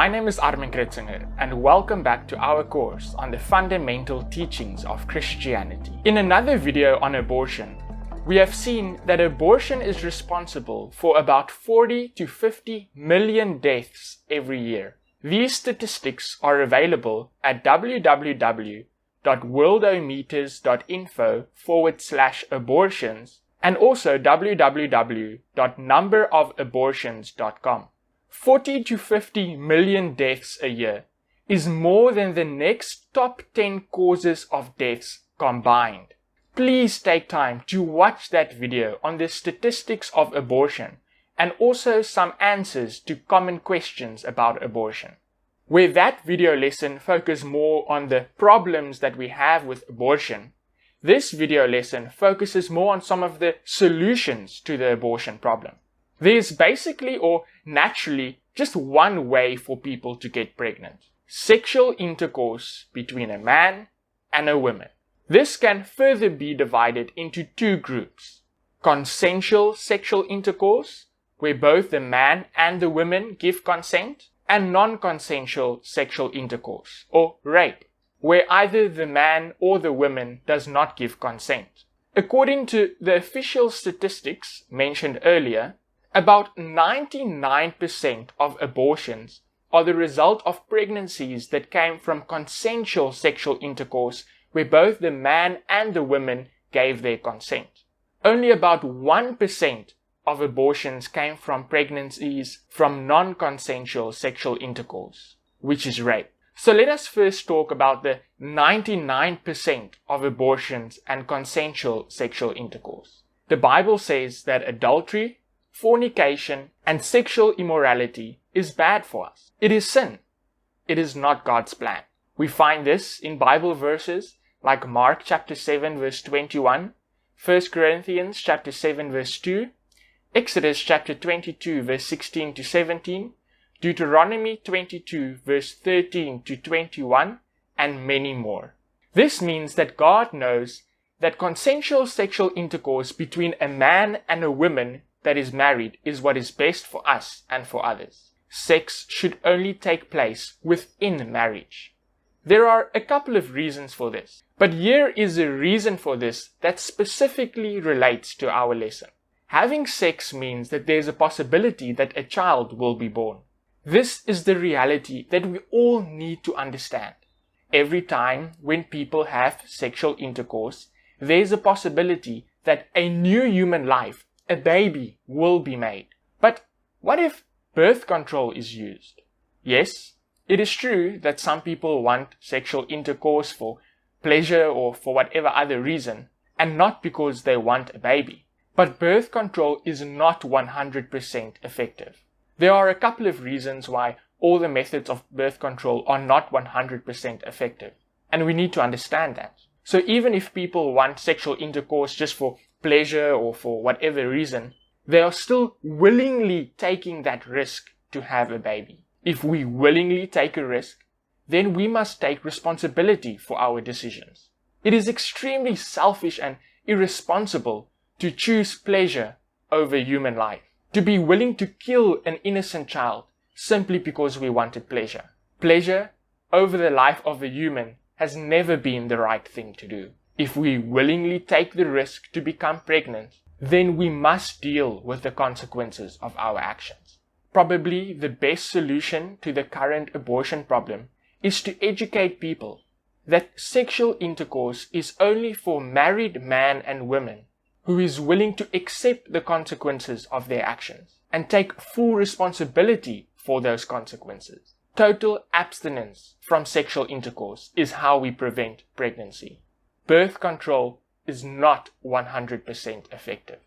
My name is Armin Kritzinger, and welcome back to our course on the fundamental teachings of Christianity. In another video on abortion, we have seen that abortion is responsible for about 40 to 50 million deaths every year. These statistics are available at www.worldometers.info/abortions and also www.numberofabortions.com. 40 to 50 million deaths a year is more than the next top 10 causes of deaths combined. Please take time to watch that video on the statistics of abortion and also some answers to common questions about abortion. Where that video lesson focuses more on the problems that we have with abortion, this video lesson focuses more on some of the solutions to the abortion problem. There's basically or naturally just one way for people to get pregnant: sexual intercourse between a man and a woman. This can further be divided into two groups: consensual sexual intercourse, where both the man and the woman give consent, and non-consensual sexual intercourse, or rape, where either the man or the woman does not give consent. According to the official statistics mentioned earlier, about 99% of abortions are the result of pregnancies that came from consensual sexual intercourse where both the man and the woman gave their consent. Only about 1% of abortions came from pregnancies from non-consensual sexual intercourse, which is rape. So let us first talk about the 99% of abortions and consensual sexual intercourse. The Bible says that adultery, fornication, and sexual immorality is bad for us. It is sin. It is not God's plan. We find this in Bible verses like Mark chapter 7 verse 21, 1 Corinthians chapter 7 verse 2, Exodus chapter 22 verse 16 to 17, Deuteronomy 22 verse 13 to 21, and many more. This means that God knows that consensual sexual intercourse between a man and a woman that is married is what is best for us and for others. Sex should only take place within marriage. There are a couple of reasons for this, but here is a reason for this that specifically relates to our lesson. Having sex means that there's a possibility that a child will be born. This is the reality that we all need to understand. Every time when people have sexual intercourse, there's a possibility that a new human life, a baby, will be made. But what if birth control is used? Yes, it is true that some people want sexual intercourse for pleasure or for whatever other reason, and not because they want a baby. But birth control is not 100% effective. There are a couple of reasons why all the methods of birth control are not 100% effective, and we need to understand that. So even if people want sexual intercourse just for pleasure or for whatever reason, they are still willingly taking that risk to have a baby. If we willingly take a risk, then we must take responsibility for our decisions. It is extremely selfish and irresponsible to choose pleasure over human life, to be willing to kill an innocent child simply because we wanted pleasure. Pleasure over the life of a human has never been the right thing to do. If we willingly take the risk to become pregnant, then we must deal with the consequences of our actions. Probably the best solution to the current abortion problem is to educate people that sexual intercourse is only for married men and women who is willing to accept the consequences of their actions and take full responsibility for those consequences. Total abstinence from sexual intercourse is how we prevent pregnancy. Birth control is not 100% effective.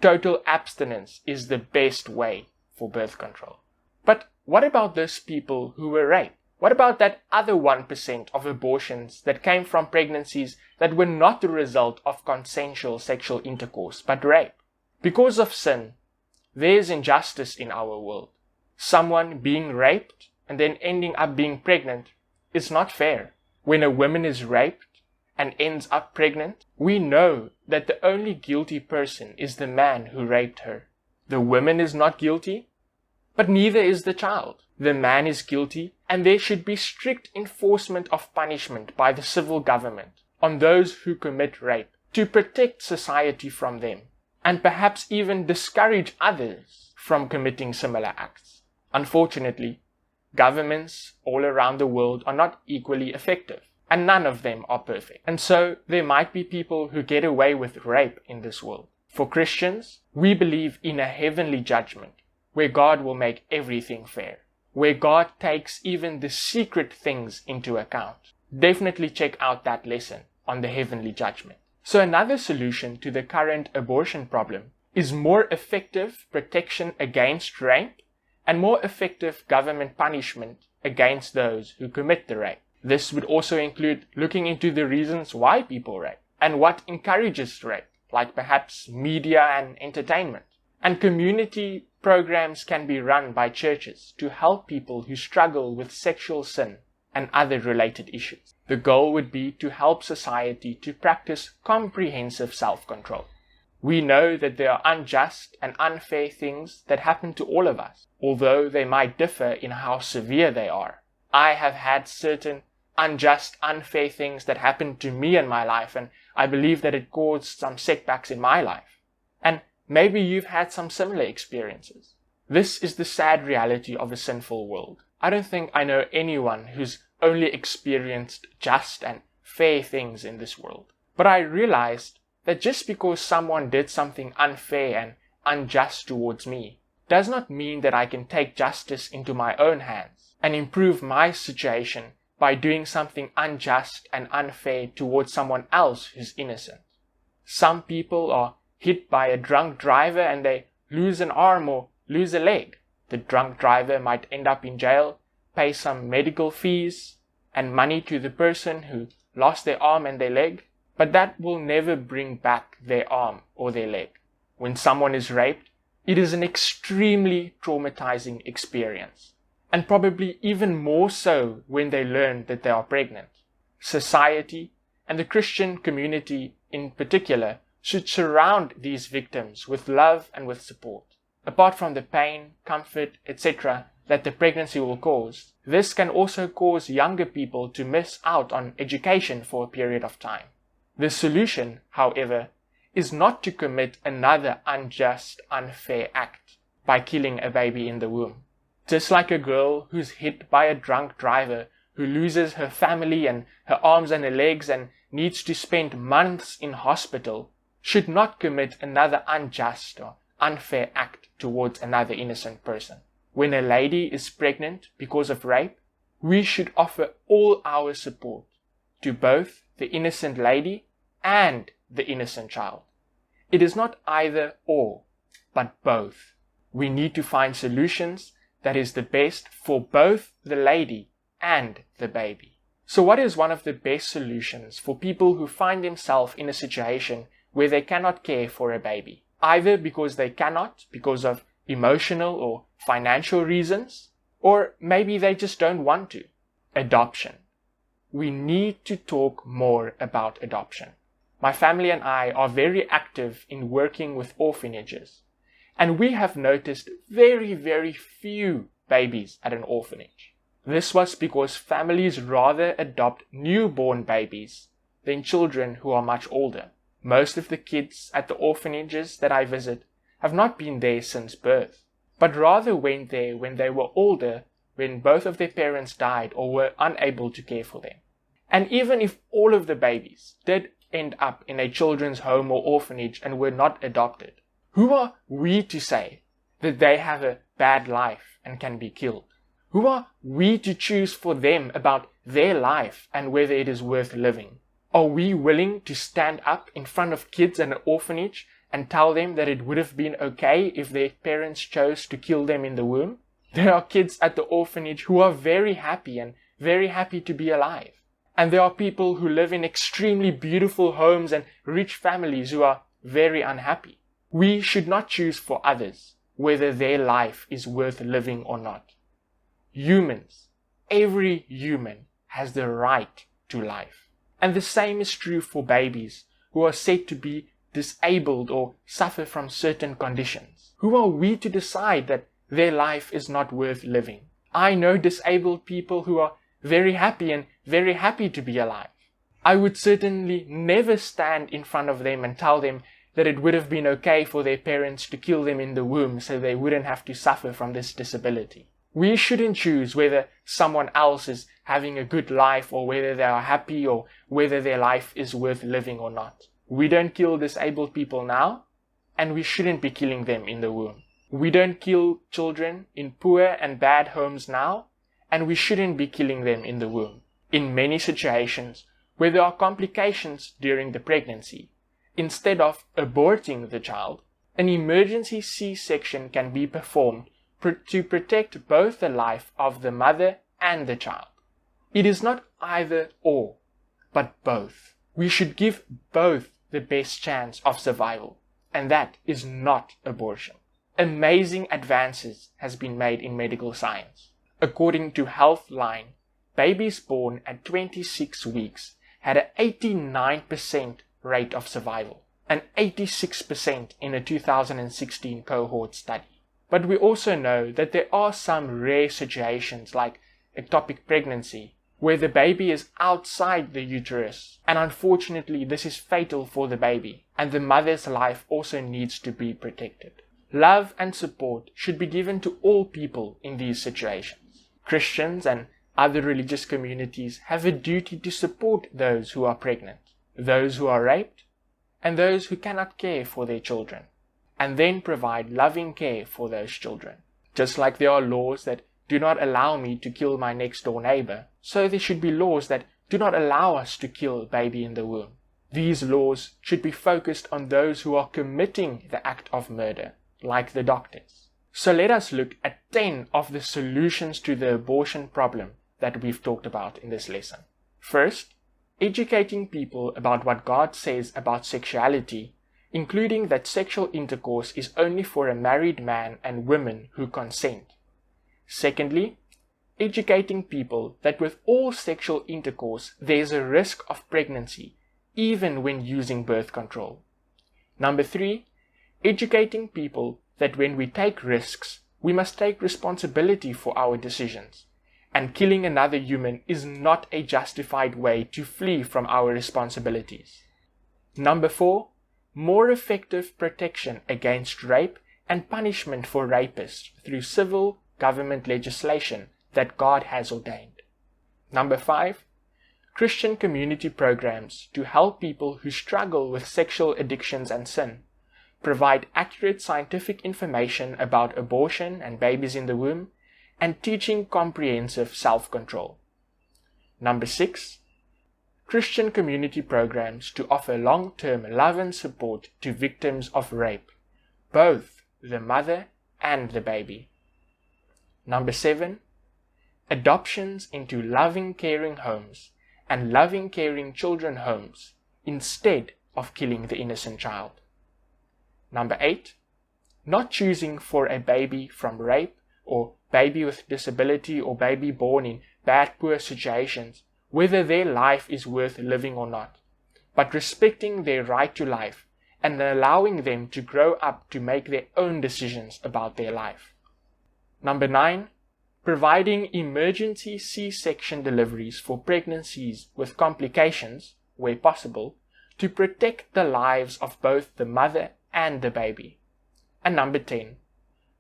Total abstinence is the best way for birth control. But what about those people who were raped? What about that other 1% of abortions that came from pregnancies that were not the result of consensual sexual intercourse, but rape? Because of sin, there's injustice in our world. Someone being raped and then ending up being pregnant is not fair. When a woman is raped and ends up pregnant, we know that the only guilty person is the man who raped her. The woman is not guilty, But neither is the child. The man is guilty, and there should be strict enforcement of punishment by the civil government on those who commit rape to protect society from them, and perhaps even discourage others from committing similar acts. Unfortunately, governments all around the world are not equally effective, and none of them are perfect. And so there might be people who get away with rape in this world. For Christians, we believe in a heavenly judgment where God will make everything fair, where God takes even the secret things into account. Definitely check out that lesson on the heavenly judgment. So another solution to the current abortion problem is more effective protection against rape and more effective government punishment against those who commit the rape. This would also include looking into the reasons why people rape and what encourages rape, like perhaps media and entertainment. And community programs can be run by churches to help people who struggle with sexual sin and other related issues. The goal would be to help society to practice comprehensive self-control. We know that there are unjust and unfair things that happen to all of us, although they might differ in how severe they are. I have had certain unjust, unfair things that happened to me in my life, and I believe that it caused some setbacks in my life. And maybe you've had some similar experiences. This is the sad reality of a sinful world. I don't think I know anyone who's only experienced just and fair things in this world. But I realized that just because someone did something unfair and unjust towards me does not mean that I can take justice into my own hands and improve my situation by doing something unjust and unfair towards someone else who's innocent. Some people are hit by a drunk driver and they lose an arm or lose a leg. The drunk driver might end up in jail, pay some medical fees and money to the person who lost their arm and their leg, but that will never bring back their arm or their leg. When someone is raped, it is an extremely traumatizing experience, and probably even more so when they learn that they are pregnant. Society, and the Christian community in particular, should surround these victims with love and with support. Apart from the pain, comfort, etc. that the pregnancy will cause, this can also cause younger people to miss out on education for a period of time. The solution, however, is not to commit another unjust, unfair act by killing a baby in the womb. Just like a girl who's hit by a drunk driver who loses her family and her arms and her legs and needs to spend months in hospital, should not commit another unjust or unfair act towards another innocent person. When a lady is pregnant because of rape, we should offer all our support to both the innocent lady and the innocent child. It is not either or, but both. We need to find solutions that is the best for both the lady and the baby. So what is one of the best solutions for people who find themselves in a situation where they cannot care for a baby? Either because they cannot, because of emotional or financial reasons, or maybe they just don't want to. Adoption. We need to talk more about adoption. My family and I are very active in working with orphanages, and we have noticed very, very few babies at an orphanage. This was because families rather adopt newborn babies than children who are much older. Most of the kids at the orphanages that I visit have not been there since birth, but rather went there when they were older, when both of their parents died or were unable to care for them. And even if all of the babies did end up in a children's home or orphanage and were not adopted, who are we to say that they have a bad life and can be killed? Who are we to choose for them about their life and whether it is worth living? Are we willing to stand up in front of kids at an orphanage and tell them that it would have been okay if their parents chose to kill them in the womb? There are kids at the orphanage who are very happy and very happy to be alive. And there are people who live in extremely beautiful homes and rich families who are very unhappy. We should not choose for others whether their life is worth living or not. Humans, every human has the right to life. And the same is true for babies who are said to be disabled or suffer from certain conditions. Who are we to decide that their life is not worth living. I know disabled people who are very happy and very happy to be alive. I would certainly never stand in front of them and tell them that it would have been okay for their parents to kill them in the womb so they wouldn't have to suffer from this disability. We shouldn't choose whether someone else is having a good life or whether they are happy or whether their life is worth living or not. We don't kill disabled people now, and we shouldn't be killing them in the womb. We don't kill children in poor and bad homes now, and we shouldn't be killing them in the womb. In many situations where there are complications during the pregnancy, instead of aborting the child, an emergency C-section can be performed to protect both the life of the mother and the child. It is not either or, but both. We should give both the best chance of survival, and that is not abortion. Amazing advances has been made in medical science. According to Healthline, babies born at 26 weeks had an 89% rate of survival, and 86% in a 2016 cohort study. But we also know that there are some rare situations like ectopic pregnancy, where the baby is outside the uterus, and unfortunately this is fatal for the baby, and the mother's life also needs to be protected. Love and support should be given to all people in these situations. Christians and other religious communities have a duty to support those who are pregnant, those who are raped, and those who cannot care for their children, and then provide loving care for those children. Just like there are laws that do not allow me to kill my next door neighbor, so there should be laws that do not allow us to kill a baby in the womb. These laws should be focused on those who are committing the act of murder, like the doctors. So let us look at 10 of the solutions to the abortion problem that we've talked about in this lesson. First, educating people about what God says about sexuality, including that sexual intercourse is only for a married man and women who consent. Secondly, educating people that with all sexual intercourse there's a risk of pregnancy, even when using birth control. Number 3, educating people that when we take risks, we must take responsibility for our decisions, and killing another human is not a justified way to flee from our responsibilities. Number 4, more effective protection against rape and punishment for rapists through civil government legislation that God has ordained. Number 5, Christian community programs to help people who struggle with sexual addictions and sin, provide accurate scientific information about abortion and babies in the womb, and teaching comprehensive self-control. Number 6, Christian community programs to offer long-term love and support to victims of rape, both the mother and the baby. Number 7, adoptions into loving, caring homes and loving, caring children homes instead of killing the innocent child. Number 8, not choosing for a baby from rape or baby with disability or baby born in bad, poor situations, whether their life is worth living or not, but respecting their right to life and allowing them to grow up to make their own decisions about their life. Number 9, providing emergency C-section deliveries for pregnancies with complications, where possible, to protect the lives of both the mother and the baby. And number 10,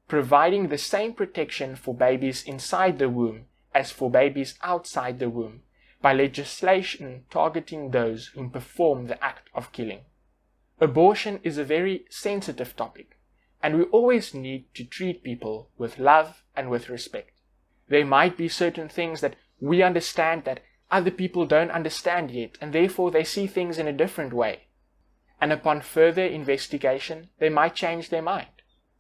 providing the same protection for babies inside the womb as for babies outside the womb by legislation targeting those who perform the act of killing. Abortion is a very sensitive topic, and we always need to treat people with love and with respect. There might be certain things that we understand that other people don't understand yet, and therefore they see things in a different way. And upon further investigation, they might change their mind.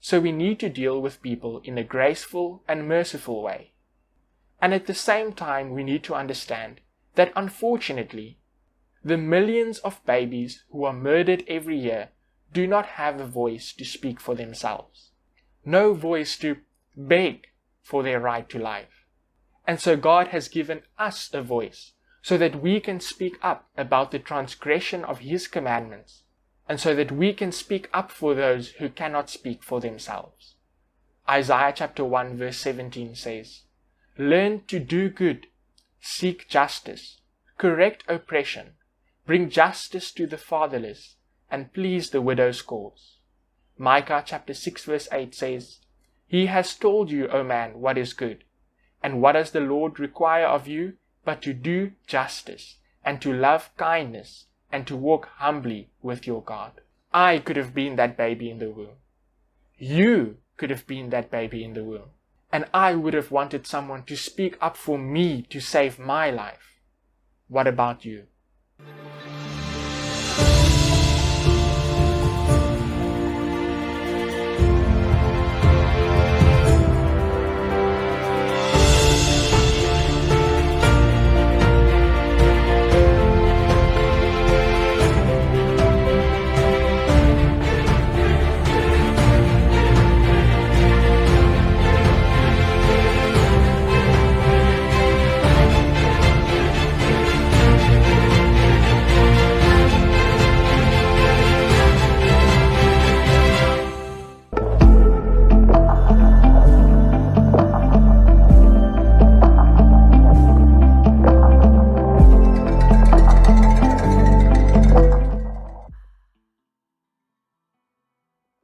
So we need to deal with people in a graceful and merciful way. And at the same time, we need to understand that unfortunately, the millions of babies who are murdered every year do not have a voice to speak for themselves. No voice to beg for their right to life. And so God has given us a voice so that we can speak up about the transgression of His commandments, and so that we can speak up for those who cannot speak for themselves. Isaiah chapter 1 verse 17 says, "Learn to do good, seek justice, correct oppression, bring justice to the fatherless, and please the widow's cause." Micah chapter 6 verse 8 says, "He has told you, O man, what is good. And what does the Lord require of you but to do justice, and to love kindness, and to walk humbly with your God?" I could have been that baby in the womb. You could have been that baby in the womb. And I would have wanted someone to speak up for me to save my life. What about you?